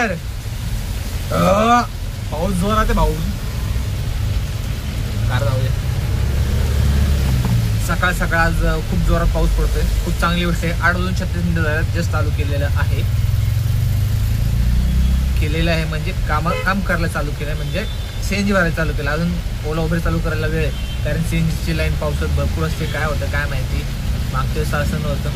बाहेर. पाऊस जोरात आहे भाऊ. कार जाऊया. सकाळ सकाळ आज खूप जोरात पाऊस पडतोय. खूप चांगली गोष्ट आहे. 8:36 झाल्यात. जस्ट चालू केलेलं आहे म्हणजे काम करायला चालू केलंय, म्हणजे सीएनजी भरायला चालू केलं. अजून ओला उबेर चालू करायला वेळ आहे, कारण सीएनजीची लाईन पावसात भरपूर असते. काय होतं काय माहिती, मागच्या वेळेस असं नव्हतं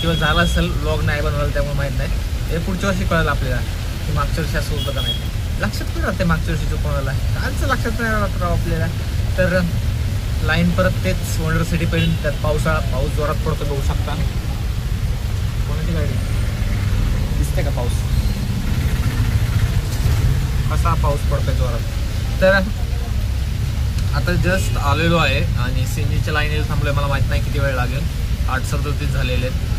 किंवा झालं असेल, व्लॉग नाही बनवलं त्यामुळे माहीत नाही. हे पुढच्या वर्षी कळलं आपल्याला की मागच्या वर्षी असं होतं का नाही. लक्षात पण राहते मागच्या वर्षीचं कोणाला, कालचं लक्षात नाही राहत राव आपल्याला. तर लाईन परत तेच वंडर सिटीपर्यंत. त्यात पाऊस जोरात पडतो, बघू शकता. कोणाची गाडी दिसते का पाऊस, कसा पाऊस पडतोय जोरात. तर आता जस्ट आलेलो आहे आणि सीएनजीच्या लाईनीला थांबलोय. मला माहीत नाही किती वेळ लागेल. 8:37 झालेले आहेत.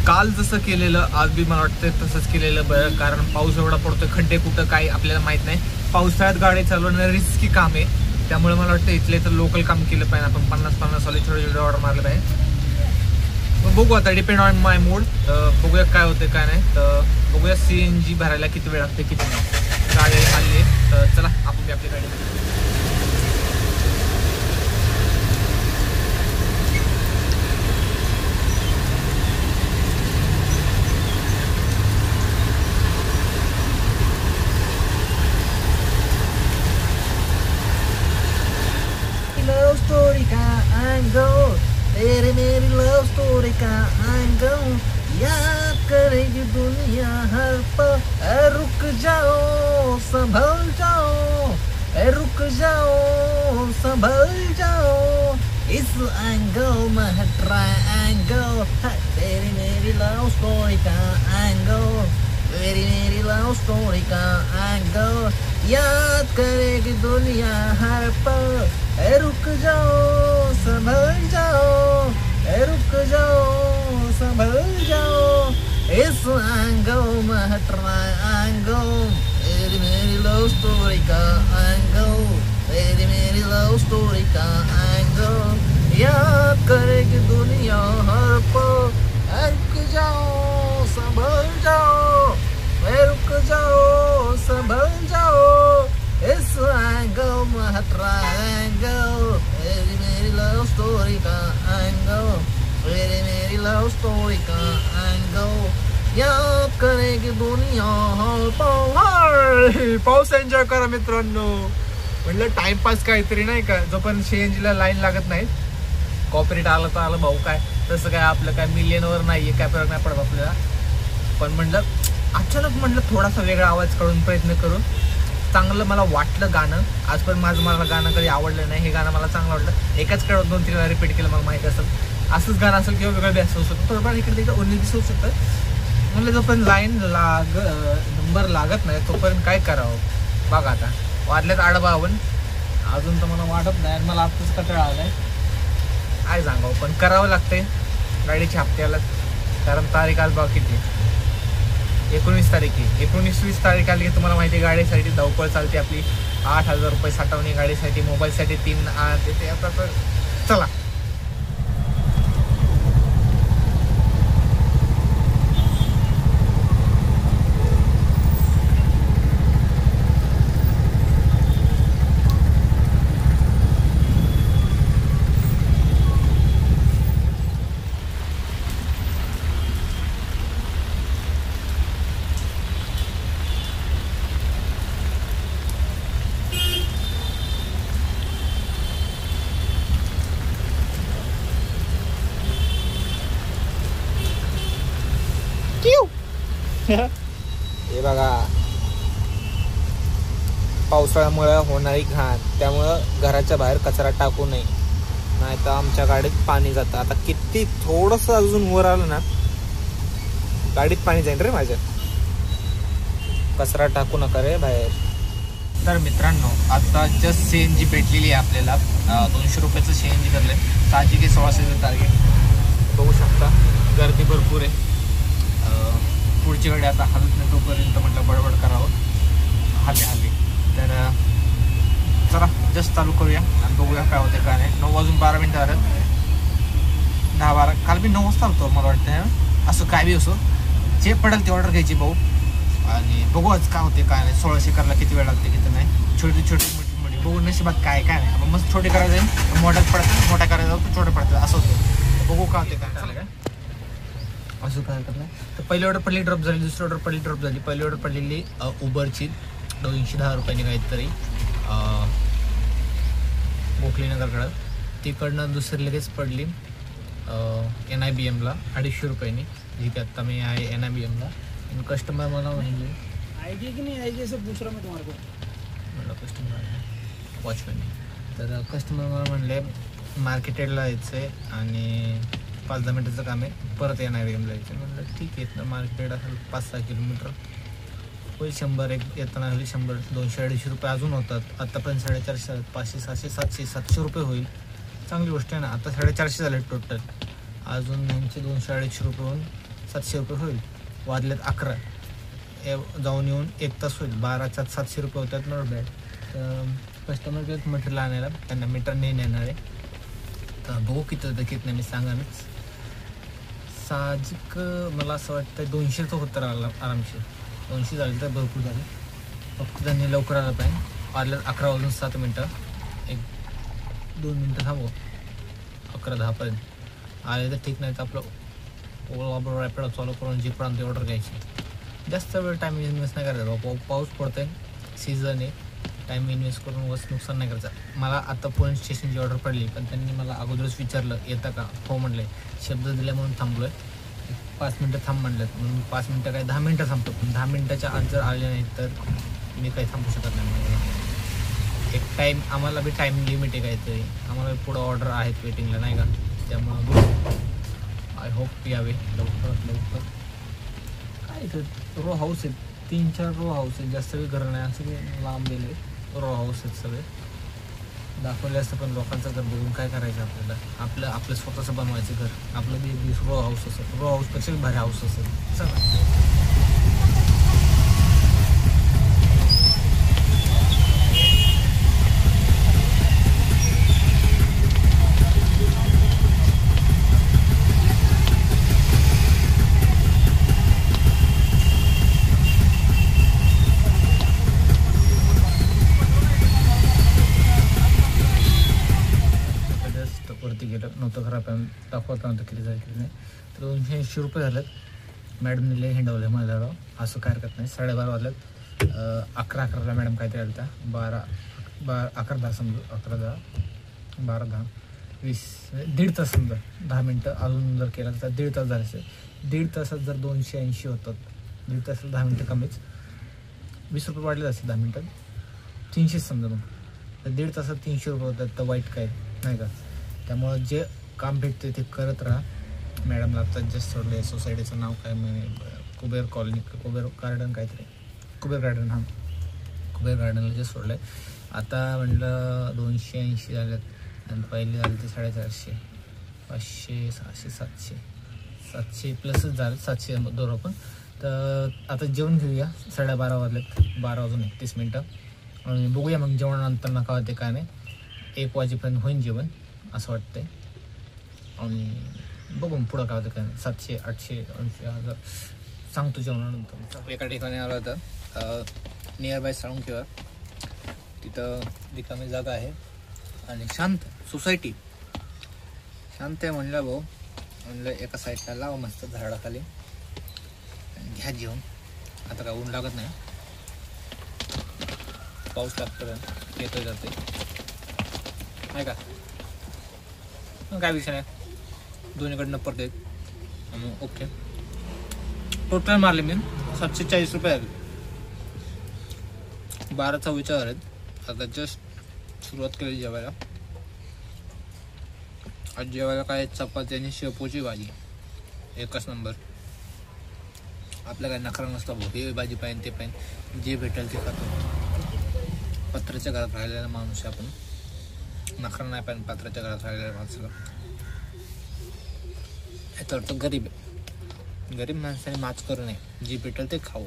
काल जसं केलेलं आज बी मला वाटतं तसंच केलेलं बरं, कारण पाऊस एवढा पडतोय. खड्डे कुठं काय आपल्याला माहीत नाही. पावसाळ्यात गाडी चालवणं रिस्की काम आहे, त्यामुळे मला वाटतं इथले तर लोकल काम केलं पाहिजे. आपण 50-50 वाले छोटे छोटे ऑर्डर मारले पाहिजे. बघू आता, डिपेंड ऑन माय मूड. बघूया काय होते काय नाही. तर बघूया सीएनजी भरायला किती वेळ लागते किती नाही. गाडी आली आहे तर चला आपण आपली गाडी. लव स्टोरी का एंगल, तेरे मेरी लव स्टोरी का एंगल, याद करेगी दुनिया हर पल. रुक जाओ संभल जाओ, रुक जाओ संभल जाओ. इस एंगल में है ट्रायंगल, तेरी मेरी लव स्टोरी का एंगल, तेरी मेरी लव स्टोरी का एंगल. याद करेगी दुनिया हर पल. रुक जाओ संभल जाओ, रुक जाओ संभल जाओ. इस एंगल में ट्रायंगल, तेरी मेरी लव स्टोरी का एंगल, तेरी मेरी लव स्टोरी का एंगल. याद करेगी दुनिया हर पल. रुक जाओ संभल जाओ, रुक जाओ संभल जाओ. इस एंगल में ट्रायंगल, तेरी मेरी लव स्टोरी का एंगल, तेरी मेरी लव स्टोरी का एंगल. याद करेगी दुनिया हर पल. पाऊस एन्जॉय करा मित्रांनो. म्हटलं टाइमपास काहीतरी नाही का, जोपर्यंत सीएनजीला लाईन लागत नाही. कॉपरेट आलं तर आलं भाऊ, काय तसं काय आपलं काय मिलियनवर नाहीये, काय फरक नाही पडत आपल्याला. पण म्हणलं अचानक थोडासा वेगळा आवाज काढून प्रयत्न करू. चांगलं मला वाटलं गाणं. आजपर्यंत मला गाणं कधी आवडलं नाही. हे गाणं मला चांगलं वाटलं. एकाच काळात 2-3 वेळा रिपीट केलं. मला माहिती असेल असंच गाणं असेल किंवा वेगळं बॅस होऊ शकतं, थोडंफार इकडे तिकडे उन्नी दिसू शकतं. म्हणलं जोपर्यंत लाईन नंबर लागत नाही तोपर्यंत काय करावं. बघा आता वाजल्यात 8:52. अजून तर मला वाटत नाही, मला आत्ताच कंटाळा आलाय. काय सांगावं, पण करावं लागतंय गाडीच्या हप्त्याला. कारण तारीख आज बघा किती, 19 तारीख आहे. 19-20 तारीख आली की तुम्हाला माहिती आहे गाडीसाठी धावपळ चालते आपली. 8,000 रुपये साठवणे गाडीसाठी, मोबाईलसाठी 3 ते आता. तर चला हे बघा, पावसाळ्यामुळे होणारी घाण, त्यामुळं घराच्या बाहेर कचरा टाकू नये, नाही तर आमच्या गाडीत पाणी जातं. आता किती थोडंसं अजून वर आलं ना गाडीत पाणी जाईल रे माझ्या. कचरा टाकू नका रे बाहेर. तर मित्रांनो आता जस्ट सीएनजी भेटलेली आहे आपल्याला. 200 रुपयाचं सीएनजी भरले. साहजिक आहे 1600चं टार्गेट. बघू शकता गर्दी भरपूर आहे. पुढची गाडी आता हलत नाही तोपर्यंत म्हटलं बडबड करावं. हल्ली तर चला जस्ट चालू करूया आणि बघूया काय होते काय नाही. 9:12 झालं. 10-12 काल मी 9 वाजता आलतो मला वाटतं. असं काय बी असो, जे पडेल ती ऑर्डर घ्यायची भाऊ आणि बघू आज काय होते काय नाही. 1600 करायला किती वेळ लागते किती नाही. छोटी छोटी मोठी बघू नशिबात काय काय नाही. आपण मस्त छोटे करायला जाईल मोठ्यात पडतात मोठ्या करायला जाऊ तर छोटे पडतात असं होतं. बघू काय होते काय झालं काय असं काय हरकत नाही. तर पहिली ऑर्डर पडली ड्रॉप झाली. दुसरी ऑर्डर पडली ड्रॉप झाली. पहिली ऑर्डर पडलेली उबरची 210 रुपयांनी काहीतरी गोखलीनगरकडं. तिकडनं दुसरी लगेच पडली NIBMला 250 रुपयांनी. जी की आत्ता मी आहे NIBMला. कस्टमर मला म्हणजे आएगी की नहीं आएगी सब पूछ रहा मैं तुम्हारे को. मला कस्टमर आहे वॉचमॅन. तर कस्टमर मला म्हणले मार्केटेडला यायचं आहे आणि 5-10 मिनटाचं काम आहे परत NIBMला यायचं. म्हटलं ठीक आहे. तर मार्केटेड असेल 5-6 किलोमीटर होईल. 100 एक येताना होईल 100 200-250 रुपये अजून होतात. आत्तापर्यंत 450 500 600 700 700 रुपये होईल. चांगली गोष्ट आहे ना. आता 450 झाले टोटल. अजून यांचे 200-250 रुपये होऊन 700 रुपये होईल. वाजलेत 11 जाऊन येऊन 1 तास होईल. 12च्या 700 रुपये होतात नॉट बॅड. तर कस्टमर गेलं मटेरियल आणायला त्यांना मीटर नाही नेणार आहे. तर बघू किती होतं किती नाही मी सांगानच. साहजिक मला असं वाटतं 200चं होतं आरामशीर. 200 झाले तर भरपूर झाले. फक्त त्यांनी लवकर आलं पाहिजे. वाजल्यात 11 वाजून 7 मिनटं. 1-2 मिनटं थांबव 11-10पर्यंत आले तर ठीक. नाही तर आपलं ओला रॅपिडो चालू करून जीपर्यंत ऑर्डर घ्यायची. जास्त वेळ टाईम इन्व्हेस्ट नाही करायचा. पाऊस पडतो आहे सीझन आहे. टाईम इन्व्हेस्ट करून वस्त नुकसान नाही करायचं. मला आता पुणे स्टेशनची ऑर्डर पडली पण त्यांनी मला अगोदरच विचारलं येतं का. हो म्हणले. शब्द दिल्या म्हणून थांबलो आहे. 5 मिनटं थांब म्हणलं म्हणून 5 मिनटं काय 10 मिनटं थांबतो. पण 10 मिनटाच्या आत जर आले नाही तर मी काही थांबू शकत नाही. एक टाईम आम्हाला बी टाईम लिमिट आहे काहीतरी. आम्हाला पुढं ऑर्डर आहेत वेटिंगला नाही का. त्यामुळं आय होप यावे लवकरात लवकर. काय इथं रो हाऊस आहेत 3-4 रो हाऊस आहेत. जास्त काही घर नाही असं काही लांब गेले रो हाऊस आहेत सगळे. दाखवले असतं पण लोकांचं घर बघून काय करायचं आपल्याला. आपलं स्वतःचं बनवायचं घर. आपलं बी रो हाऊस असेल. रो हाऊसपेक्षा भारी हाऊस असेल चला. वरती गेलं नव्हतं खराब दाखवता नव्हतं किती झालं किती नाही. तर 280 रुपये झालेत. मॅडमने लय हिंडवलं मला राव. असं काय हरकत नाही. 12:30 वाजल्यात. 11:11ला मॅडम काहीतरी आलं त्या 11-10 समजू 11-10 12-10 20 दीड तास समजा 10 मिनटं अजून जर केलं तर 1.5 तास झाले असेल. 1.5 तासात जर 280 होतात 1.5 तासाला 10 मिनटं कमीच 20 रुपये वाढले असेल 10 मिनटात 300 समजा. मग तर 1.5 तासात 300 रुपये होतात तर वाईट काय नाही का. त्यामुळं जे काम भेटते ते करत राहा. मॅडमला आता जस्ट सोडले. सोसायटीचं नाव काय कुबेर कॉलनी कुबेर गार्डन काहीतरी कुबेर गार्डन. हां कुबेर गार्डनला जस्ट सोडलं आहे. आता म्हटलं 280 झालेत आणि पहिले झाले ते 450 500 600 700 प्लसच झालं 700 दोन आपण. तर आता जेवण घेऊया. 12:30 वाजलेत. 12 वाजून 31 मिनटं आणि बघूया मग जेवणानंतर नका होते काय नाही. 1 वाजेपर्यंत होईन जेवण असं वाटतंय. आणि बघून पुढं काय होतं काय नाही. 700 800 800 1000 सांगतो जेवणानंतर. एका ठिकाणी आलं होतं नियर बाय साळुंखेवर. तिथं रिकामी जागा आहे आणि शांत सोसायटी शांत आहे. म्हणलं भाऊ म्हणलं एका साईडला लावा मस्त झाडाखाली घ्या जेवण. आता काय ऊन लागत नाही. पाऊस लागतो येतोय जाते नाही का. काय विषय नाही. दोन्हीकडनं पडते ओके. टोटल मारले मी 740 रुपये आले. 12चा विचार आहेत. आता जस्ट सुरुवात केली जेवायला. आज जेवायला काय चपाती आणि शेपूची भाजी एकच नंबर. आपल्या काय नखरा नसता भाऊ. हे भाजी पाहिजे ते पाहिजे जे भेटेल ते खातो. पत्र्याच्या घरात राहिलेला माणूस आहे आपण. नखरा नाही पाहिजे पत्र्याच्या घरात राहिलेल्या माणसाला. तर गरीब आहे. गरीब माणसाने माच करू नये. जे भेटेल ते खावं.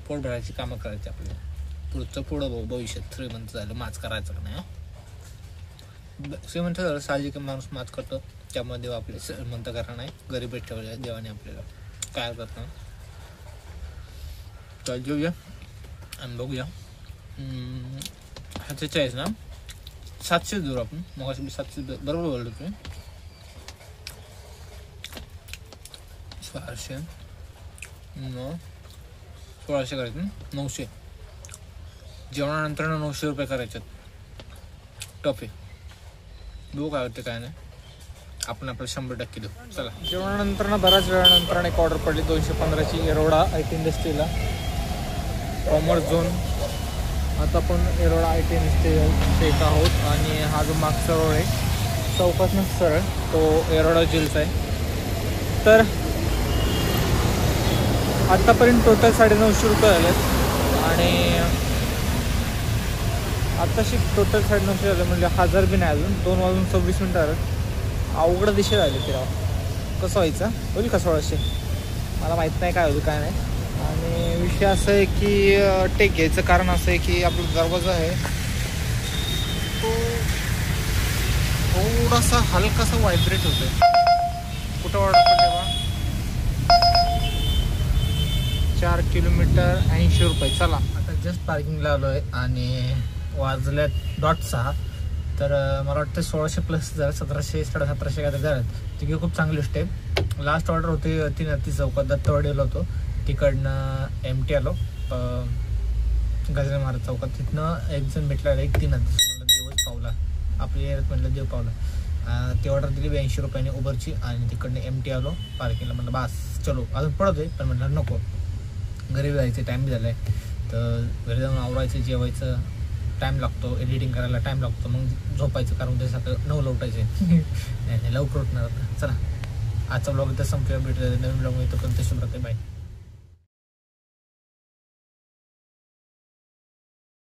पोट भरायची कामं करायची आपल्याला. पुढचं पुढं भाऊ भविष्यात श्रीमंत झालं माच करायचं का नाही. श्रीमंत झालं साहजिक माणूस माच करतो. त्यामध्ये आपले श्रीमंत करा नाही. गरीब ठेवले देवाने आपल्याला काय करत नाही. तर जेऊया आणि बघूया. ह्याचे चाळीस ना 700 देऊ आपण. मग 700 बरोबर बोलतो तुम्ही. 1200 1600 करायचं 900. जेवणानंतर 900 रुपये करायचे. टफ आहे. बघू काय होते काय नाही. आपण आपलं 100% देऊ. चला. जेवणानंतर ना बऱ्याच वेळानंतर एक ऑर्डर पडली 215ची येरोडा IT इंडस्ट्रीला कॉमर्स झोन. आता आपण येरोडा IT इंडस्ट्रीला येत आहोत आणि हा जो मागचा रोड आहे चौकातनं सरळ तो येरोडा जेलचा आहे. तर आत्तापर्यंत टोटल 950 रुपये झाले आणि आत्ताशी टोटल 950 झाले म्हणजे 1000 बी नाही. अजून 2:26 झालं. अवघड दिशा झाली ते राव. कसं व्हायचं होईल का 1600 मला माहीत नाही काय होईल काय नाही. आणि विषय असं आहे की टेक घ्यायचं कारण असं आहे की आपला दरवाजा आहे तो थोडासा हलकासा व्हायब्रेट होतोय. कुठं वाटतं तेव्हा 4 किलोमीटर 80 रुपये. चला आता जस्ट पार्किंगला आलो आहे आणि वाजल्यात 6:30. तर मला वाटतं 1600 प्लस झालं 1700 1700 काय झालं. तिकडे खूप चांगली स्टेप. लास्ट ऑर्डर होती 3 चौकात दत्तवाडीला होतो. तिकडनं MT आलो गजानन महाराज चौकात. तिथनं एक जण भेटला एक 3 म्हणलं देवच पावला आपल्या एरियात. म्हणलं देव पावला. ती ऑर्डर दिली 82 रुपयाने उबरची आणि तिकडनं MT आलो पार्किंगला. म्हणलं बास चलो अजून पडत आहे पण म्हणलं नको घरी जायचं टाईम झाला आहे. तर घरी जाऊन आवरायचं जेवायचं टाईम लागतो. एडिटिंग करायला टाईम लागतो. मग झोपायचं कारण उद्या सकाळी 9ला उठायचे. नाही लवकर उठणार आता. चला आजचा ब्लॉग इथं संपला. भेटूया नवीन ब्लॉग येतो. पण तशी प्रकारे बाय.